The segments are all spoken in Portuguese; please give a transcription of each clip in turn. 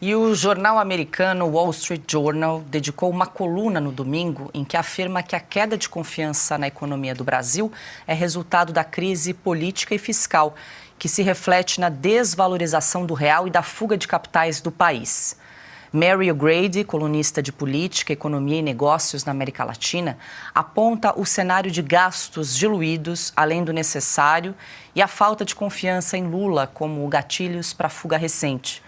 E o jornal americano Wall Street Journal dedicou uma coluna no domingo em que afirma que a queda de confiança na economia do Brasil é resultado da crise política e fiscal, que se reflete na desvalorização do real e da fuga de capitais do país. Mary O'Grady, colunista de política, economia e negócios na América Latina, aponta o cenário de gastos diluídos, além do necessário, e a falta de confiança em Lula como gatilhos para a fuga recente.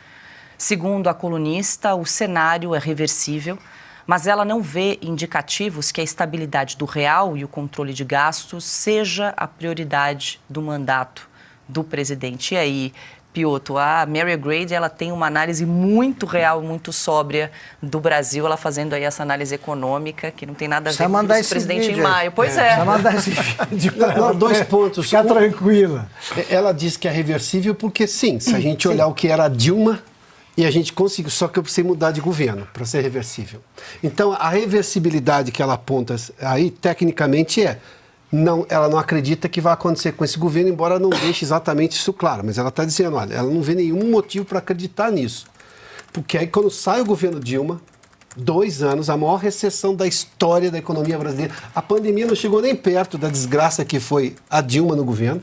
Segundo a colunista, o cenário é reversível, mas ela não vê indicativos que a estabilidade do real e o controle de gastos seja a prioridade do mandato do presidente. E aí, Piotr, a Mary O'Grady, ela tem uma análise muito real, muito sóbria do Brasil, ela fazendo aí essa análise econômica, que não tem nada a ver com o presidente em maio. Pois é. Precisa mandar esse vídeo. Não, dois pontos. Fica tranquila. Ela diz que é reversível porque, sim, se a gente olhar o que era a Dilma, e a gente conseguiu, só que eu precisei mudar de governo para ser reversível. Então, a reversibilidade que ela aponta aí, tecnicamente, não, ela não acredita que vai acontecer com esse governo, embora não deixe exatamente isso claro. Mas ela está dizendo, olha, ela não vê nenhum motivo para acreditar nisso. Porque aí, quando sai o governo Dilma, 2 anos, a maior recessão da história da economia brasileira, a pandemia não chegou nem perto da desgraça que foi a Dilma no governo,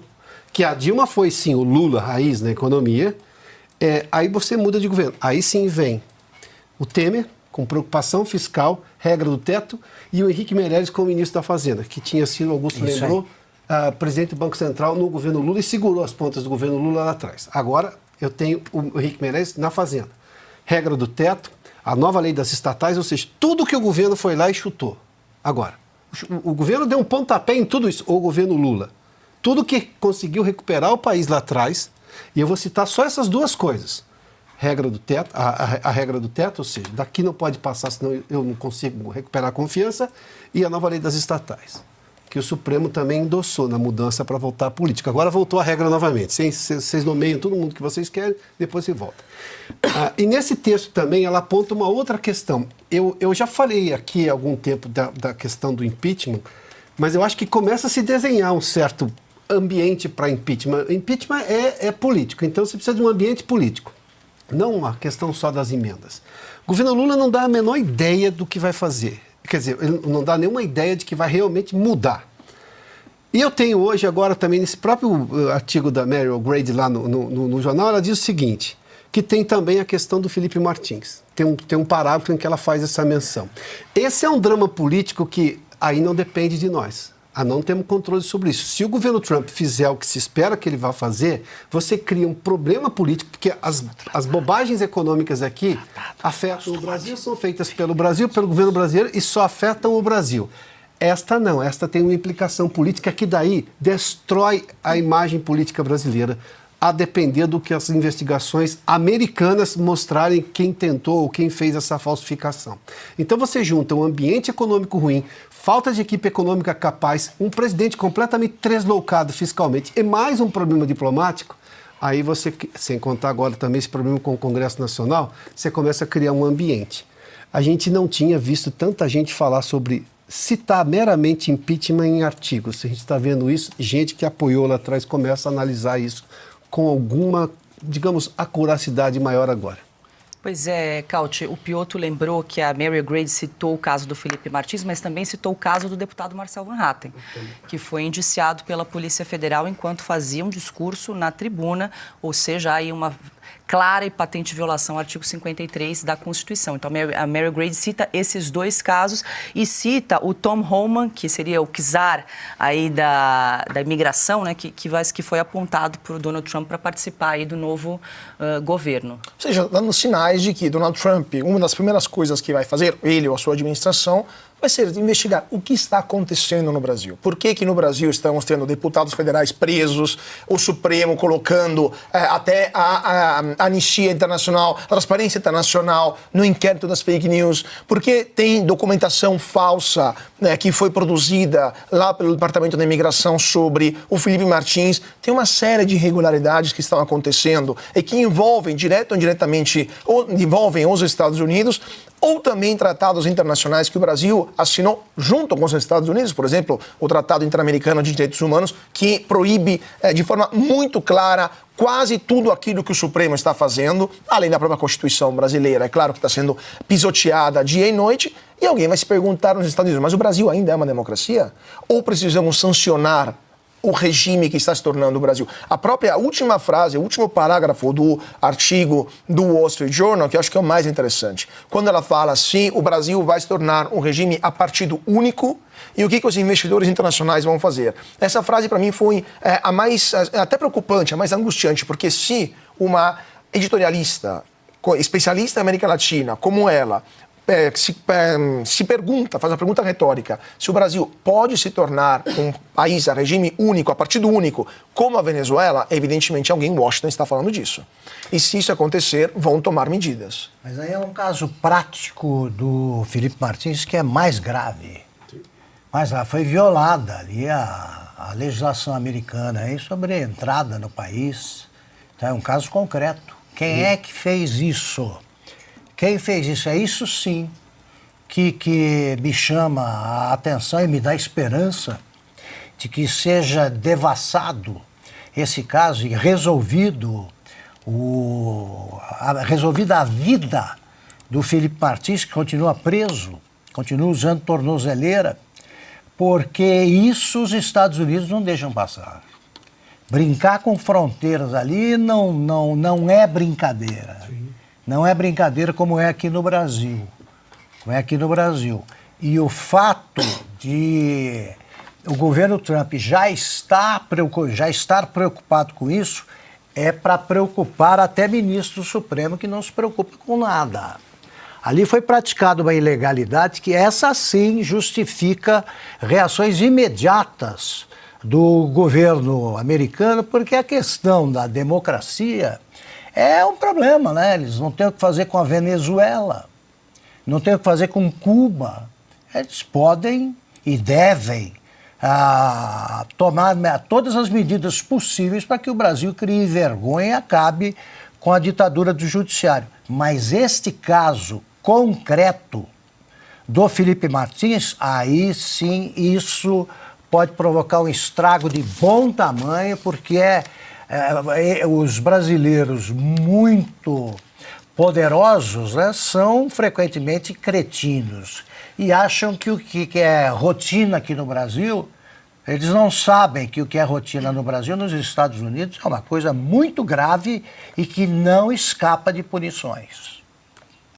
que a Dilma foi, sim, o Lula raiz na economia. Aí você muda de governo. Aí sim vem o Temer, com preocupação fiscal, regra do teto, e o Henrique Meirelles como ministro da Fazenda, que tinha sido, Augusto lembrou, presidente do Banco Central no governo Lula e segurou as pontas do governo Lula lá atrás. Agora eu tenho o Henrique Meirelles na Fazenda. Regra do teto, a nova lei das estatais, ou seja, tudo que o governo foi lá e chutou. Agora, o governo deu um pontapé em tudo isso, o governo Lula. Tudo que conseguiu recuperar o país lá atrás. E eu vou citar só essas duas coisas. Regra do teto, a regra do teto, ou seja, daqui não pode passar, senão eu não consigo recuperar a confiança, e a nova lei das estatais, que o Supremo também endossou na mudança para voltar à política. Agora voltou a regra novamente. Vocês nomeiam todo mundo que vocês querem, depois você volta. E nesse texto também ela aponta uma outra questão. Eu já falei aqui há algum tempo da questão do impeachment, mas eu acho que começa a se desenhar um certo ambiente para impeachment. Impeachment é político, então você precisa de um ambiente político, não uma questão só das emendas. O governo Lula não dá a menor ideia do que vai fazer, quer dizer, ele não dá nenhuma ideia de que vai realmente mudar. E eu tenho hoje, agora também, nesse próprio artigo da Mary O'Grady lá no jornal, ela diz o seguinte, que tem também a questão do Felipe Martins. Tem um parágrafo em que ela faz essa menção. Esse é um drama político que aí não depende de nós. Não temos controle sobre isso. Se o governo Trump fizer o que se espera que ele vá fazer, você cria um problema político, porque as bobagens econômicas aqui afetam o Brasil, são feitas pelo Brasil, pelo governo brasileiro e só afetam o Brasil. Esta não, esta tem uma implicação política que daí destrói a imagem política brasileira, a depender do que as investigações americanas mostrarem quem tentou ou quem fez essa falsificação. Então você junta um ambiente econômico ruim, falta de equipe econômica capaz, um presidente completamente deslocado fiscalmente e mais um problema diplomático, aí você, sem contar agora também esse problema com o Congresso Nacional, você começa a criar um ambiente. A gente não tinha visto tanta gente falar sobre citar meramente impeachment em artigos. A gente está vendo isso, gente que apoiou lá atrás começa a analisar isso com alguma, digamos, acuracidade maior agora. Pois é, Cauti, o Piotr lembrou que a Mary O'Grady citou o caso do Felipe Martins, mas também citou o caso do deputado Marcel Van Hatten, que foi indiciado pela Polícia Federal enquanto fazia um discurso na tribuna, ou seja, aí uma clara e patente violação ao artigo 53 da Constituição. Então, a Mary O'Grady cita esses dois casos e cita o Tom Homan, que seria o czar aí da imigração, né, que foi apontado por Donald Trump para participar aí do novo governo. Ou seja, dando sinais de que Donald Trump, uma das primeiras coisas que vai fazer, ele ou a sua administração, vai ser investigar o que está acontecendo no Brasil. Por que no Brasil estamos tendo deputados federais presos, o Supremo colocando até a Anistia Internacional, a Transparência Internacional no inquérito das fake news? Por que tem documentação falsa, né, que foi produzida lá pelo Departamento da Imigração sobre o Felipe Martins? Tem uma série de irregularidades que estão acontecendo e que envolvem, direto ou indiretamente, ou envolvem os Estados Unidos. ou também tratados internacionais que o Brasil assinou junto com os Estados Unidos, por exemplo, o Tratado Interamericano de Direitos Humanos, que proíbe de forma muito clara quase tudo aquilo que o Supremo está fazendo, além da própria Constituição brasileira, é claro que está sendo pisoteada dia e noite, e alguém vai se perguntar nos Estados Unidos, mas o Brasil ainda é uma democracia? Ou precisamos sancionar o regime que está se tornando o Brasil? A própria última frase, o último parágrafo do artigo do Wall Street Journal, que eu acho que é o mais interessante, quando ela fala assim, o Brasil vai se tornar um regime a partido único, e o que os investidores internacionais vão fazer? Essa frase, para mim, foi a mais, até preocupante, a mais angustiante, porque se uma editorialista, especialista em América Latina, como ela, se pergunta, faz uma pergunta retórica, se o Brasil pode se tornar um país a regime único, a partido único, como a Venezuela, evidentemente alguém em Washington está falando disso. E se isso acontecer, vão tomar medidas. Mas aí é um caso prático do Felipe Martins que é mais grave. Mas foi violada ali a legislação americana aí sobre a entrada no país. Então é um caso concreto. Quem é que fez isso? Quem fez isso? É isso sim que me chama a atenção e me dá esperança de que seja devassado esse caso e resolvida a vida do Felipe Martins, que continua preso, continua usando tornozeleira, porque isso os Estados Unidos não deixam passar. Brincar com fronteiras ali não é brincadeira. Sim. Não é brincadeira como é aqui no Brasil. E o fato de o governo Trump já estar preocupado com isso é para preocupar até ministro do Supremo, que não se preocupa com nada. Ali foi praticada uma ilegalidade que essa sim justifica reações imediatas do governo americano, porque a questão da democracia é um problema, né? Eles não têm o que fazer com a Venezuela, não têm o que fazer com Cuba. Eles podem e devem tomar todas as medidas possíveis para que o Brasil crie vergonha e acabe com a ditadura do judiciário. Mas este caso concreto do Felipe Martins, aí sim isso pode provocar um estrago de bom tamanho, porque os brasileiros muito poderosos, né, são frequentemente cretinos e acham que o que é rotina aqui no Brasil, eles não sabem que o que é rotina no Brasil, nos Estados Unidos, é uma coisa muito grave e que não escapa de punições.